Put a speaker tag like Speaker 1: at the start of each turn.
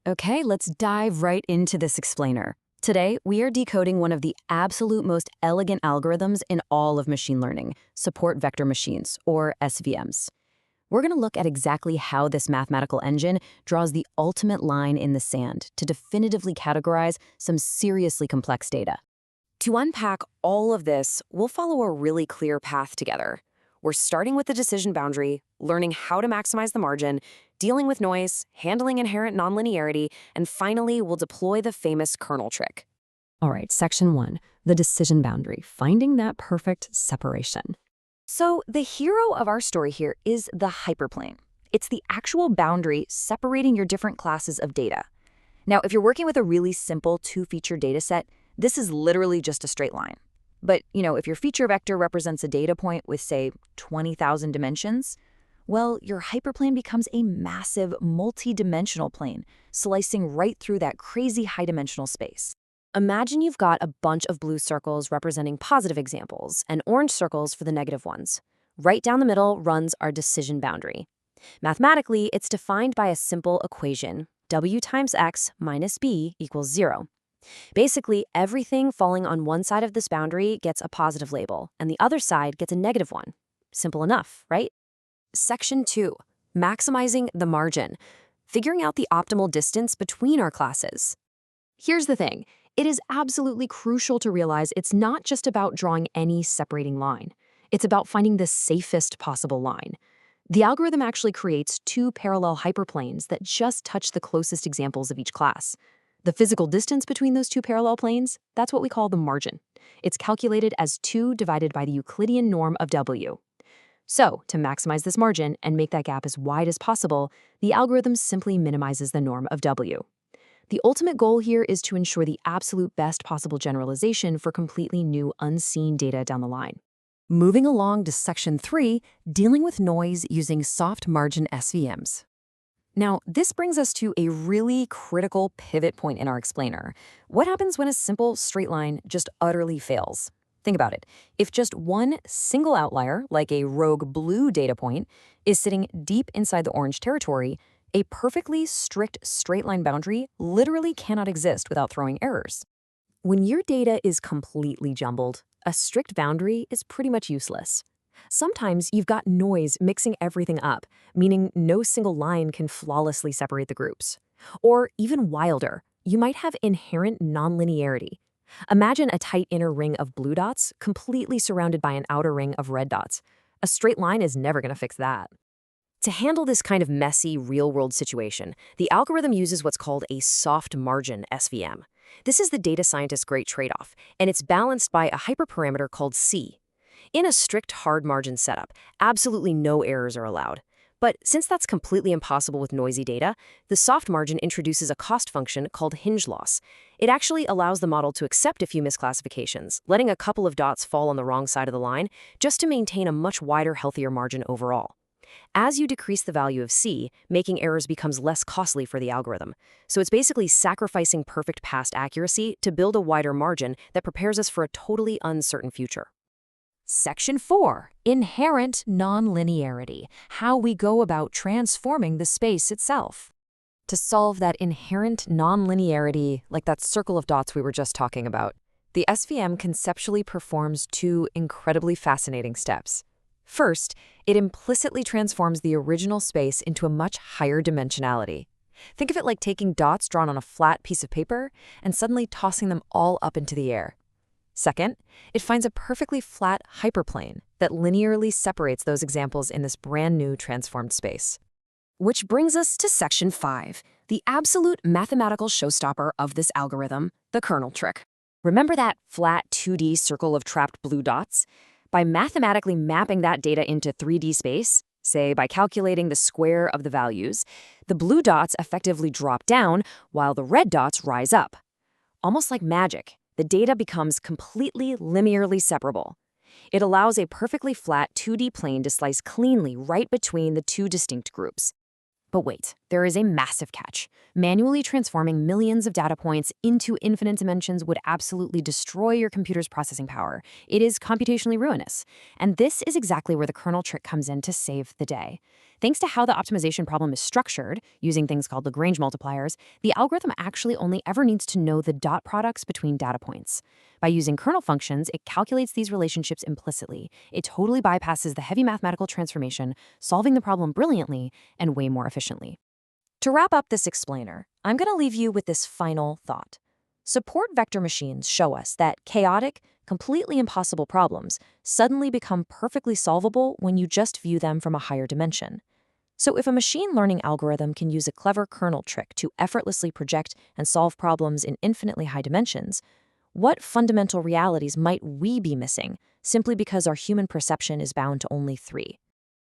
Speaker 1: Okay, let's dive right into this explainer. Today, we are decoding one of the absolute most elegant algorithms in all of machine learning, support vector machines, or SVMs. We're going to look at exactly how this mathematical engine draws the ultimate line in the sand to definitively categorize some seriously complex data. To unpack all of this, we'll follow a really clear path together. We're starting with the decision boundary, learning how to maximize the margin, dealing with noise, handling inherent nonlinearity, and finally, we'll deploy the famous kernel trick. All right, section 1, the decision boundary, finding that perfect separation. So the hero of our story here is the hyperplane. It's the actual boundary separating your different classes of data. Now, if you're working with a really simple two-feature data set, this is literally just a straight line. But, if your feature vector represents a data point with, say, 20,000 dimensions, well, your hyperplane becomes a massive multi-dimensional plane, slicing right through that crazy high-dimensional space. Imagine you've got a bunch of blue circles representing positive examples and orange circles for the negative ones. Right down the middle runs our decision boundary. Mathematically, it's defined by a simple equation, w times x minus b equals 0. Basically, everything falling on one side of this boundary gets a positive label, and the other side gets a negative one. Simple enough, right? Section 2, maximizing the margin, figuring out the optimal distance between our classes. Here's the thing. It is absolutely crucial to realize it's not just about drawing any separating line. It's about finding the safest possible line. The algorithm actually creates two parallel hyperplanes that just touch the closest examples of each class. The physical distance between those two parallel planes, that's what we call the margin. It's calculated as 2 divided by the Euclidean norm of W. So, to maximize this margin and make that gap as wide as possible, the algorithm simply minimizes the norm of W. The ultimate goal here is to ensure the absolute best possible generalization for completely new, unseen data down the line. Moving along to section 3, dealing with noise using soft margin SVMs. Now, this brings us to a really critical pivot point in our explainer. What happens when a simple straight line just utterly fails? Think about it. If just one single outlier, like a rogue blue data point, is sitting deep inside the orange territory, a perfectly strict straight-line boundary literally cannot exist without throwing errors. When your data is completely jumbled, a strict boundary is pretty much useless. Sometimes you've got noise mixing everything up, meaning no single line can flawlessly separate the groups. Or even wilder, you might have inherent nonlinearity. Imagine a tight inner ring of blue dots completely surrounded by an outer ring of red dots. A straight line is never going to fix that. To handle this kind of messy, real-world situation, the algorithm uses what's called a soft margin SVM. This is the data scientist's great trade-off, and it's balanced by a hyperparameter called C. In a strict hard margin setup, absolutely no errors are allowed. But since that's completely impossible with noisy data, the soft margin introduces a cost function called hinge loss. It actually allows the model to accept a few misclassifications, letting a couple of dots fall on the wrong side of the line, just to maintain a much wider, healthier margin overall. As you decrease the value of C, making errors becomes less costly for the algorithm. So it's basically sacrificing perfect past accuracy to build a wider margin that prepares us for a totally uncertain future. Section 4, inherent nonlinearity, how we go about transforming the space itself. To solve that inherent nonlinearity, like that circle of dots we were just talking about, the SVM conceptually performs two incredibly fascinating steps. First, it implicitly transforms the original space into a much higher dimensionality. Think of it like taking dots drawn on a flat piece of paper and suddenly tossing them all up into the air. Second, it finds a perfectly flat hyperplane that linearly separates those examples in this brand new transformed space. Which brings us to section 5, the absolute mathematical showstopper of this algorithm, the kernel trick. Remember that flat 2D circle of trapped blue dots? By mathematically mapping that data into 3D space, say by calculating the square of the values, the blue dots effectively drop down while the red dots rise up. Almost like magic, the data becomes completely linearly separable. It allows a perfectly flat 2D plane to slice cleanly right between the two distinct groups. But wait, there is a massive catch. Manually transforming millions of data points into infinite dimensions would absolutely destroy your computer's processing power. It is computationally ruinous. And this is exactly where the kernel trick comes in to save the day. Thanks to how the optimization problem is structured, using things called Lagrange multipliers, the algorithm actually only ever needs to know the dot products between data points. By using kernel functions, it calculates these relationships implicitly. It totally bypasses the heavy mathematical transformation, solving the problem brilliantly and way more efficiently. To wrap up this explainer, I'm going to leave you with this final thought. Support vector machines show us that chaotic, completely impossible problems suddenly become perfectly solvable when you just view them from a higher dimension. So if a machine learning algorithm can use a clever kernel trick to effortlessly project and solve problems in infinitely high dimensions, what fundamental realities might we be missing simply because our human perception is bound to only three?